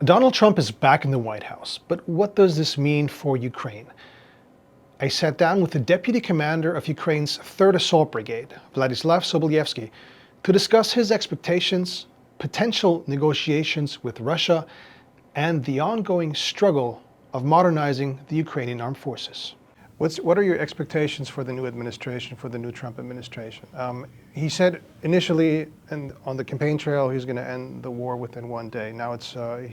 Donald Trump is back in the White House, but what does this mean for Ukraine? I sat down with the deputy commander of Ukraine's 3rd Assault Brigade, Vladislav Sobolevsky, to discuss his expectations, potential negotiations with Russia, and the ongoing struggle of modernizing the Ukrainian Armed Forces. What are your expectations for the new administration, for the new Trump administration? He said initially on the campaign trail he's going to end the war within one day. Now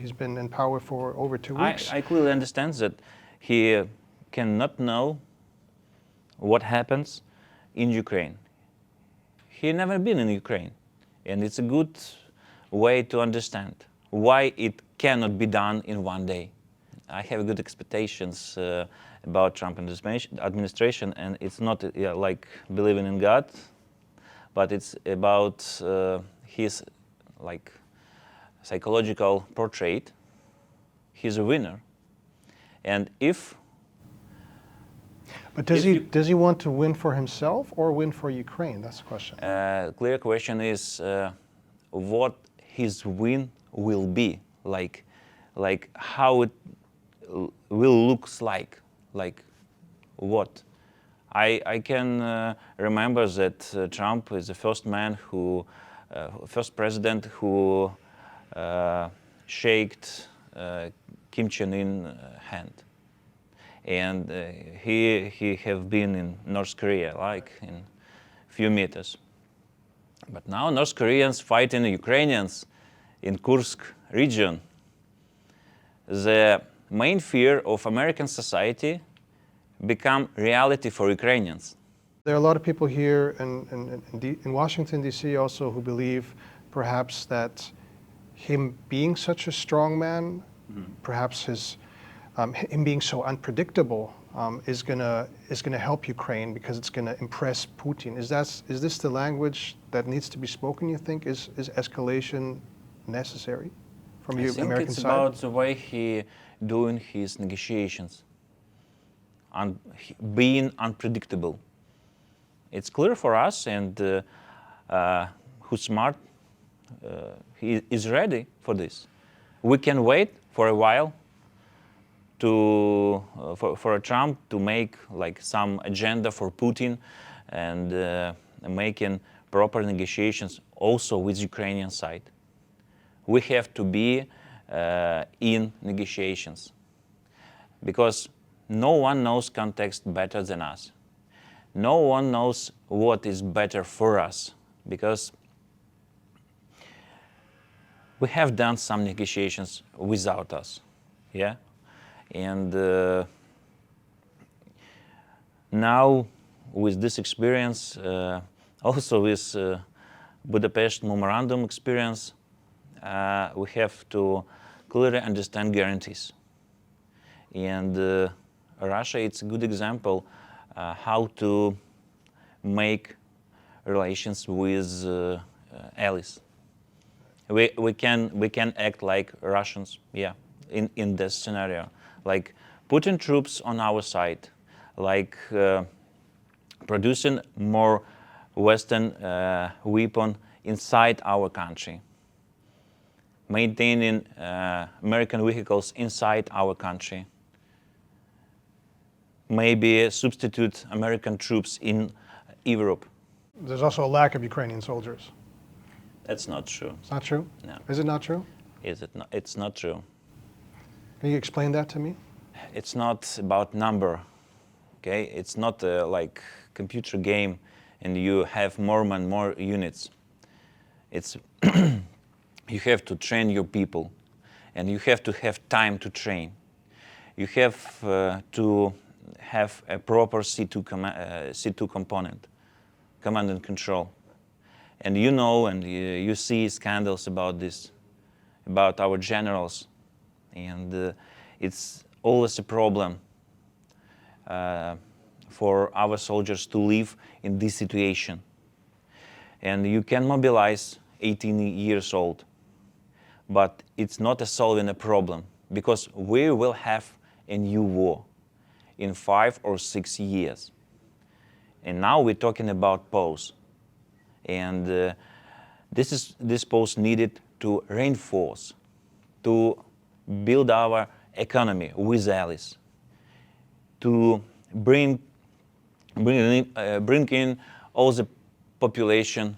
he's been in power for over 2 weeks. I clearly understand that he cannot know what happens in Ukraine. He never been in Ukraine, and it's a good way to understand why it cannot be done in one day. I have good expectations about Trump administration, and it's not like believing in God, but it's about his psychological portrait. He's a winner, and But does he want to win for himself or win for Ukraine? That's the question. Clear question is what his win will be, like how it will looks like what. I can remember that Trump is the first first president who shaked Kim Jong-un hand, and he have been in North Korea, like in few meters. But now North Koreans fighting Ukrainians in Kursk region. The main fear of American society become reality for Ukrainians. There are a lot of people here in Washington, D.C. also who believe perhaps that him being such a strong man, perhaps him being so unpredictable is gonna help Ukraine because it's gonna impress Putin. Is this the language that needs to be spoken, you think? Is escalation necessary from the American side? I think it's about the way he doing his negotiations and being unpredictable. It's clear for us, and who's smart, he is ready for this. We can wait for a while for Trump to make some agenda for Putin and making proper negotiations also with Ukrainian side. We have to be in negotiations because no one knows context better than us. No one knows what is better for us because we have done some negotiations without us, yeah? And now with this experience, also with Budapest Memorandum experience, we have to clearly understand guarantees. And Russia, it's a good example how to make relations with allies. We can act like Russians, yeah, in this scenario. Like putting troops on our side, like producing more Western weapon inside our country, maintaining American vehicles inside our country, maybe substitute American troops in Europe. There's also a lack of Ukrainian soldiers. That's not true. It's not true? No. Is it not true? Is it not? It's not true. Can you explain that to me? It's not about number, okay? It's not like computer game and you have more and more units. It's you have to train your people and you have to have time to train. You have to have a proper C2 component, command and control. And you know and you see scandals about this, about our generals. And it's always a problem for our soldiers to live in this situation. And you can mobilize 18 years old, but it's not solving a problem because we will have a new war in 5 or 6 years. And now we're talking about pause. And this pause needed to reinforce, to build our economy with allies, to bring in all the population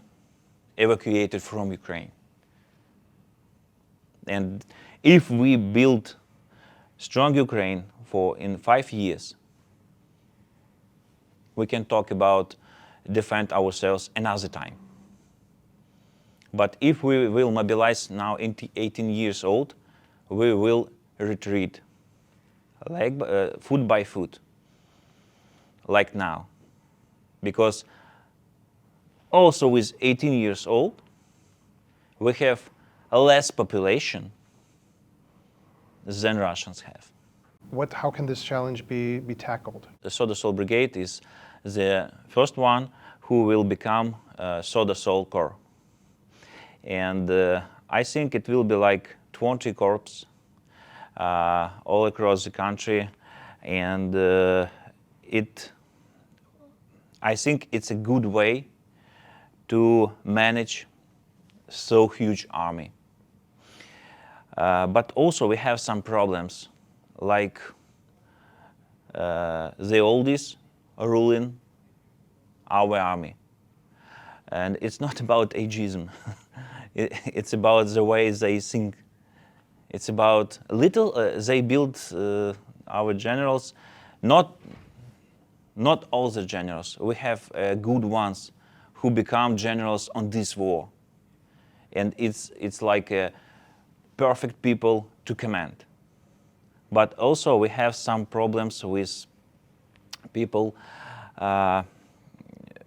evacuated from Ukraine. And if we build strong Ukraine in 5 years, we can talk about defend ourselves another time. But if we will mobilize now 18 years old, we will retreat foot by foot, like now. Because also with 18 years old, we have less population than Russians have. How can this challenge be tackled? The Assault Brigade is the first one who will become Assault Corps. And I think it will be like 20 corps all across the country. And I think it's a good way to manage so huge army. But also we have some problems, like the oldies ruling our army. And it's not about ageism. It's about the way they think. It's about they build our generals, not all the generals. We have good ones who become generals on this war. And it's like perfect people to command. But also we have some problems with people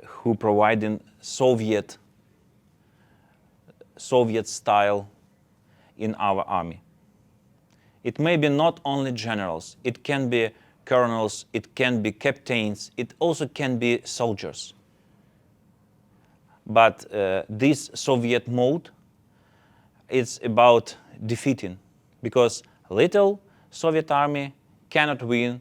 who provide in Soviet style in our army. It may be not only generals, it can be colonels, it can be captains, it also can be soldiers. But this Soviet mode, it's about defeating, because little Soviet army cannot win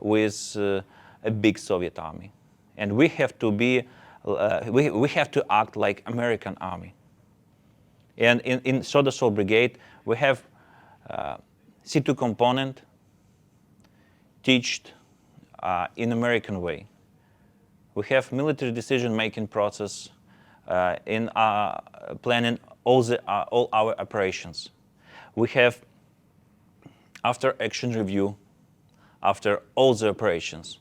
with a big Soviet army. And we have to be, we have to act like American army. And in Assault Brigade, we have C2 component taught in American way. We have military decision-making process in planning all our operations. We have after action review, after all the operations.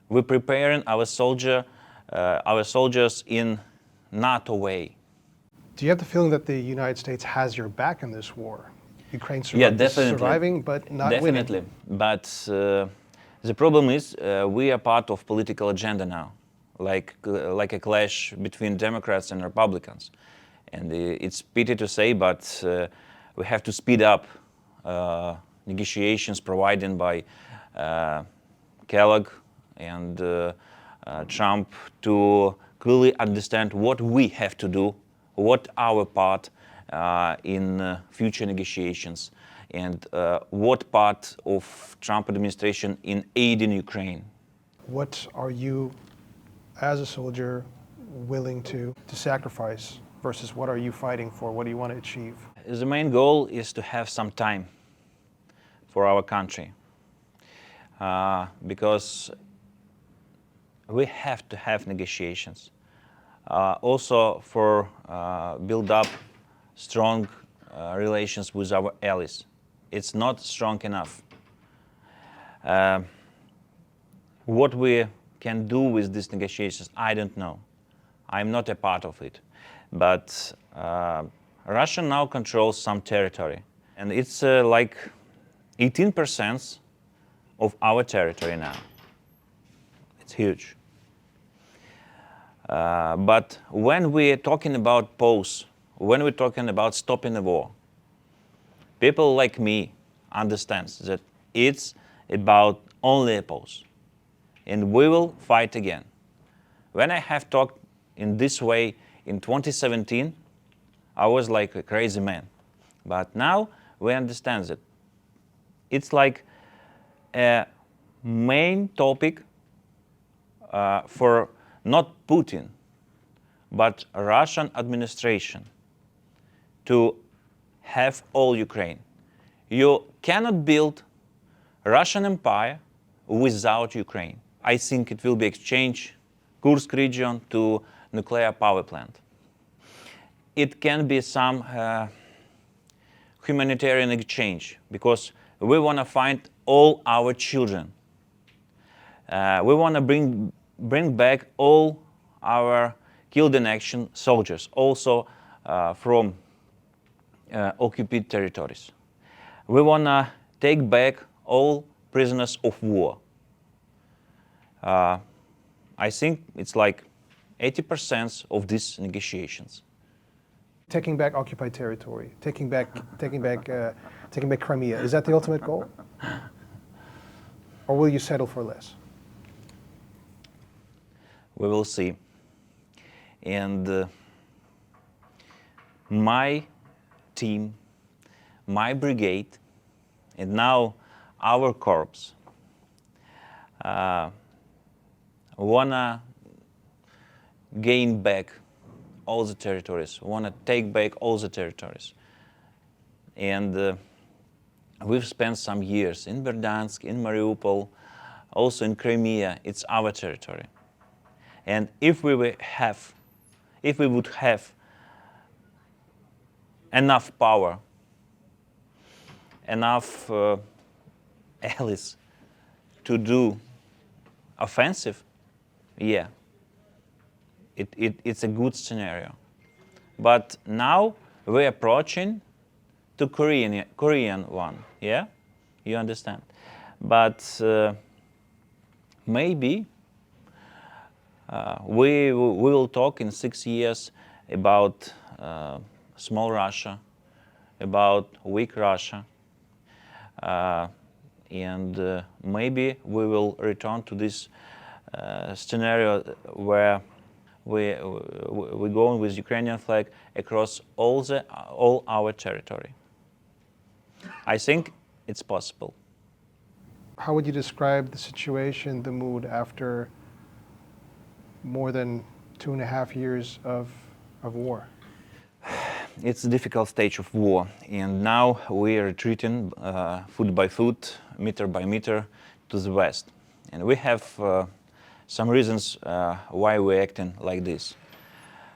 We're preparing our soldiers in NATO way. Do you have the feeling that the United States has your back in this war? Ukraine surviving, but not definitely. winning. But the problem is we are part of political agenda now, like a clash between Democrats and Republicans. And it's pity to say, but we have to speed up negotiations provided by Kellogg and Trump to clearly understand what we have to do, what our part in future negotiations, and what part of Trump administration in aiding Ukraine. What are you, as a soldier, willing to sacrifice versus what are you fighting for? What do you want to achieve? The main goal is to have some time for our country, because we have to have negotiations. Also for build up strong relations with our allies. It's not strong enough. What we can do with these negotiations, I don't know. I'm not a part of it. But Russia now controls some territory. And it's like 18% of our territory now. It's huge. But when we're talking about pause, when we're talking about stopping the war, people like me understand that it's about only a pause. And we will fight again. When I have talked in this way in 2017, I was like a crazy man. But now we understand that it's like a main topic for not Putin, but Russian administration to have all Ukraine. You cannot build Russian Empire without Ukraine. I think it will be exchange Kursk region to nuclear power plant. It can be some humanitarian exchange because we want to find all our children. We want to bring back all our killed in action soldiers, also from occupied territories. We want to take back all prisoners of war. I think it's like 80% of these negotiations. Taking back occupied territory, taking back Crimea, is that the ultimate goal? Or will you settle for less? We will see. And my team, my brigade, and now our corps wanna gain back all the territories, wanna take back all the territories. And we've spent some years in Verdansk, in Mariupol, also in Crimea. It's our territory. And if we would have enough power, enough allies to do offensive, yeah, it's a good scenario. But now we're approaching to Korean one, yeah? You understand? But maybe we will talk in 6 years about small Russia, about weak Russia, and maybe we will return to this scenario where we're going with Ukrainian flag across all our territory. I think it's possible. How would you describe the situation, the mood after more than 2.5 years of war? It's a difficult stage of war, and now we are retreating foot by foot, meter by meter to the west. And we have some reasons why we're acting like this.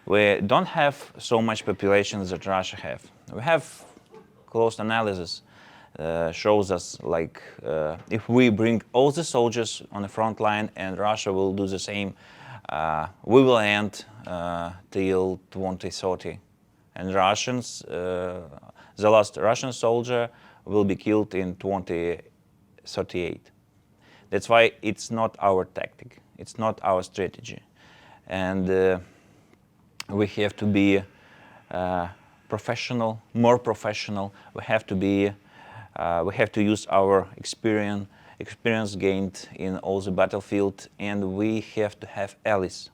We don't have so much population that Russia have. We have close analysis shows us like if we bring all the soldiers on the front line and Russia will do the same, we will end till 2030. And Russians, the last Russian soldier will be killed in 2038. That's why it's not our tactic, it's not our strategy. And we have to be professional, more professional. We have to use our experience gained in all the battlefield, and we have to have allies.